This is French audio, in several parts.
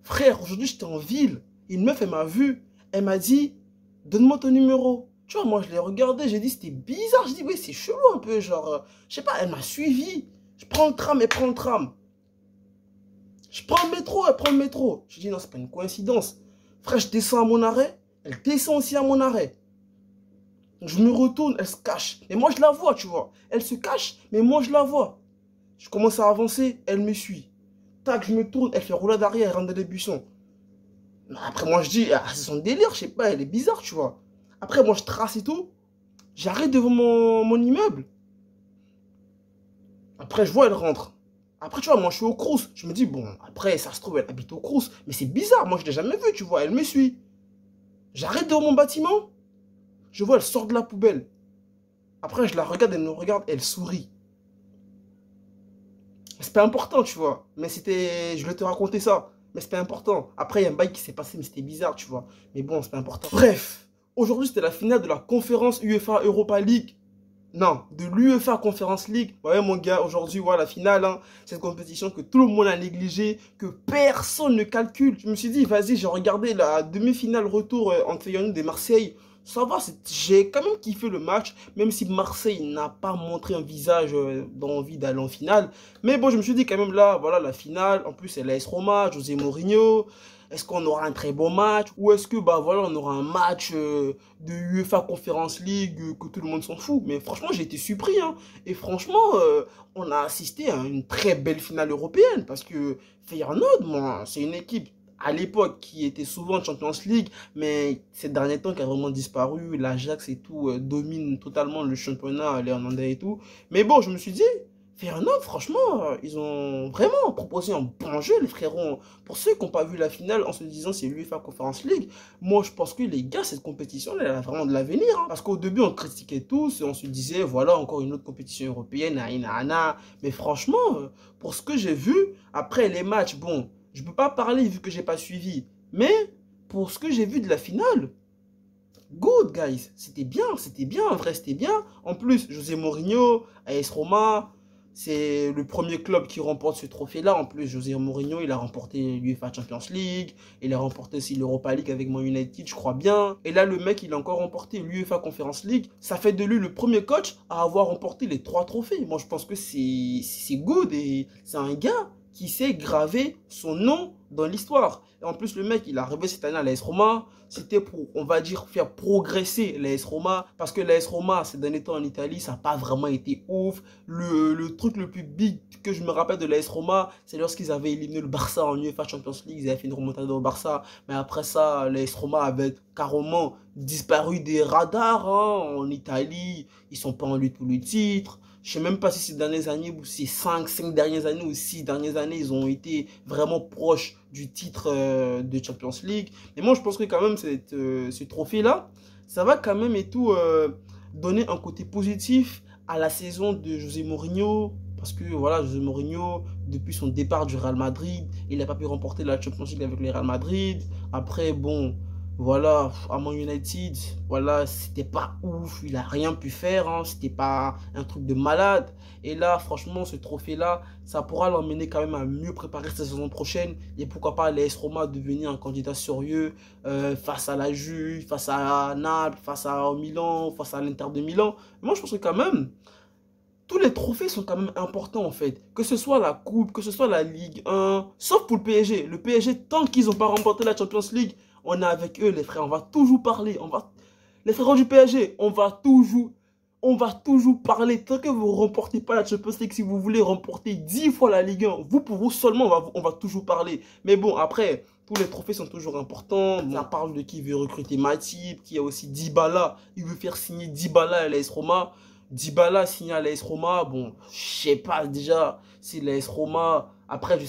Frère, aujourd'hui, j'étais en ville. Une meuf, elle m'a vu. Elle m'a dit, donne-moi ton numéro. Tu vois, moi, je l'ai regardé. J'ai dit, c'était bizarre. Je dis, oui, c'est chelou un peu. Genre, je sais pas, elle m'a suivi. Je prends le tram, elle prend le tram. Je prends le métro, elle prend le métro. Je dis, non, c'est pas une coïncidence. Frère, je descends à mon arrêt. Elle descend aussi à mon arrêt. Je me retourne, elle se cache. Et moi, je la vois, tu vois. Elle se cache, mais moi, je la vois. Je commence à avancer, elle me suit. Tac, je me tourne, elle fait roulade arrière, elle rentre dans les buissons. Après, moi, je dis, ah, c'est son délire, je sais pas, elle est bizarre, tu vois. Après, moi, je trace et tout. J'arrête devant mon immeuble. Après, je vois, elle rentre. Après, tu vois, moi, je suis au Crous. Je me dis, bon, après, ça se trouve, elle habite au Crous. Mais c'est bizarre, moi, je l'ai jamais vue, tu vois. Elle me suit. J'arrête devant mon bâtiment. Je vois, elle sort de la poubelle. Après, je la regarde, elle me regarde, elle sourit. C'est pas important, tu vois. Mais c'était. Je voulais te raconter ça. Mais c'est pas important. Après, il y a un bail qui s'est passé, mais c'était bizarre, tu vois. Mais bon, c'est pas important. Bref, aujourd'hui, c'était la finale de la conférence UEFA Europa League. Non, de l'UEFA Conference League. Ouais, mon gars, aujourd'hui, voilà, la finale, hein, cette compétition que tout le monde a négligée, que personne ne calcule. Je me suis dit, vas-y, j'ai regardé la demi-finale retour entre Feyenoord et Marseille. Ça va, j'ai quand même kiffé le match, même si Marseille n'a pas montré un visage d'envie d'aller en finale. Mais bon, je me suis dit quand même là, voilà, la finale. En plus, c'est l'AS Roma, José Mourinho. Est-ce qu'on aura un très bon match ou est-ce que bah voilà on aura un match de UEFA Conference League que tout le monde s'en fout. Mais franchement j'ai été surpris hein. Et franchement on a assisté à une très belle finale européenne parce que Feyenoord moi c'est une équipe à l'époque qui était souvent en Champions League mais ces derniers temps qui a vraiment disparu. L'Ajax et tout domine totalement le championnat néerlandais et tout. Mais bon je me suis dit Feyenoord, franchement, ils ont vraiment proposé un bon jeu, les frérots. Pour ceux qui n'ont pas vu la finale en se disant c'est l'UEFA Conference League, moi je pense que les gars, cette compétition, elle a vraiment de l'avenir. Hein. Parce qu'au début, on critiquait tous et on se disait, voilà, encore une autre compétition européenne, ana. Mais franchement, pour ce que j'ai vu, après les matchs, bon, je ne peux pas parler vu que j'ai pas suivi. Mais pour ce que j'ai vu de la finale, good guys, c'était bien, en vrai, c'était bien. En plus, José Mourinho, AS Roma, c'est le premier club qui remporte ce trophée-là. En plus, José Mourinho, il a remporté l'UEFA Champions League, il a remporté aussi l'Europa League avec Man United, je crois bien. Et là, le mec, il a encore remporté l'UEFA Conference League. Ça fait de lui le premier coach à avoir remporté les 3 trophées. Moi, je pense que c'est good et c'est un gars qui sait graver son nom dans l'histoire. Et en plus, le mec, il a rêvé cette année à l'AS Roma. C'était pour, on va dire, faire progresser l'AS Roma. Parce que l'AS Roma, ces derniers temps en Italie, ça n'a pas vraiment été ouf. Le truc le plus big que je me rappelle de l'AS Roma, c'est lorsqu'ils avaient éliminé le Barça en UEFA Champions League. Ils avaient fait une remontada au Barça. Mais après ça, l'AS Roma avait carrément disparu des radars hein, en Italie. Ils sont pas en lutte pour le titre. Je sais même pas si ces dernières années ou ces 5 dernières années ou 6 dernières années, ils ont été vraiment proches du titre de Champions League. Mais moi, je pense que quand même, ce trophée-là, ça va quand même et tout donner un côté positif à la saison de José Mourinho. Parce que voilà, José Mourinho, depuis son départ du Real Madrid, il n'a pas pu remporter la Champions League avec le Real Madrid. Après, bon, voilà, à Man United, voilà, c'était pas ouf, il a rien pu faire, hein, c'était pas un truc de malade. Et là, franchement, ce trophée-là, ça pourra l'emmener quand même à mieux préparer sa saison prochaine. Et pourquoi pas l'AS Roma devenir un candidat sérieux face à la Juve, face à Naples, face à Milan, face à l'Inter de Milan. Moi, je pense que quand même, tous les trophées sont quand même importants en fait. Que ce soit la Coupe, que ce soit la Ligue 1, sauf pour le PSG. Le PSG, tant qu'ils n'ont pas remporté la Champions League, on est avec eux les frères, on va toujours parler. Les frères du PSG, on va toujours parler. Tant que vous ne remportez pas la Champions League, si vous voulez remporter 10 fois la Ligue 1, vous pour vous seulement, on va toujours parler. Mais bon, après, tous les trophées sont toujours importants. Ça parle de qui veut recruter Matip, qui a aussi Dybala. Il veut faire signer Dybala à l'AS Roma. Dybala signé à l'AS Roma, bon, je sais pas déjà si l'AS Roma, après je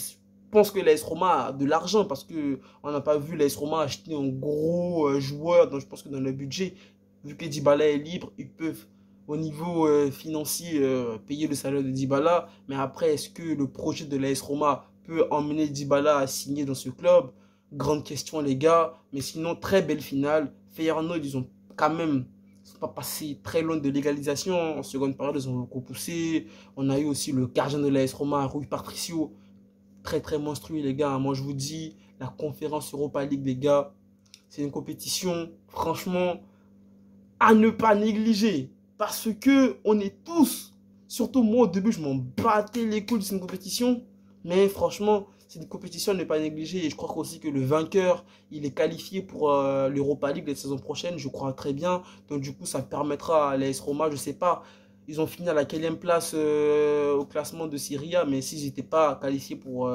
pense que l'AS Roma a de l'argent parce que on n'a pas vu l'AS Roma acheter un gros joueur, donc je pense que dans le budget, vu que Dybala est libre, ils peuvent au niveau financier payer le salaire de Dybala, mais après est-ce que le projet de l'AS Roma peut emmener Dybala à signer dans ce club? Grande question les gars, mais sinon très belle finale. Feyenoord ils ont quand même ils sont pas passés très loin de l'égalisation. En seconde période, ils ont beaucoup poussé. On a eu aussi le gardien de l'AS Roma, Rui Patricio. Très, très monstrueux, les gars. Moi, je vous dis, La conférence Europa League, les gars, c'est une compétition, franchement, à ne pas négliger. Parce que on est tous, surtout moi au début, je m'en battais les couilles de cette compétition. Mais franchement, c'est une compétition à ne pas négliger. Et je crois aussi que le vainqueur, il est qualifié pour l'Europa League la saison prochaine. Je crois très bien. Donc du coup, ça permettra à l'AS Roma, je sais pas. Ils ont fini à la quatrième place au classement de Serie A. Mais s'ils n'étaient pas qualifiés pour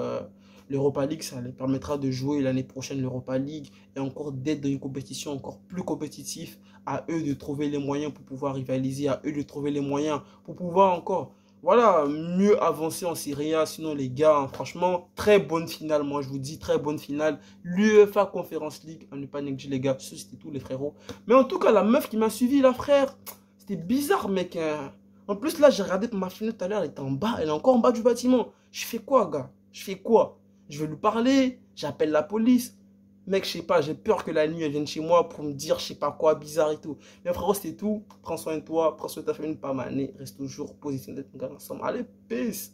l'Europa League, ça les permettra de jouer l'année prochaine l'Europa League. Et encore d'être dans une compétition encore plus compétitive. À eux de trouver les moyens pour pouvoir rivaliser. À eux de trouver les moyens pour pouvoir encore... Voilà, mieux avancer en Serie A. Sinon, les gars, hein, franchement, très bonne finale. Moi, je vous dis, très bonne finale. L'UEFA Conference League, à ne pas négliger, les gars. C'était tout, les frérots. Mais en tout cas, la meuf qui m'a suivi, là, frère, c'était bizarre, mec. Hein. En plus, là, j'ai regardé ma fenêtre tout à l'heure. Elle était en bas. Elle est encore en bas du bâtiment. Je fais quoi, gars? Je fais quoi? Je vais lui parler. J'appelle la police. Mec, je sais pas, j'ai peur que la nuit, elle vienne chez moi pour me dire, je sais pas quoi, bizarre et tout. Mais frérot, c'était tout. Prends soin de toi, prends soin de ta famille, pas maner. Reste toujours positif d'être ensemble. Allez, peace.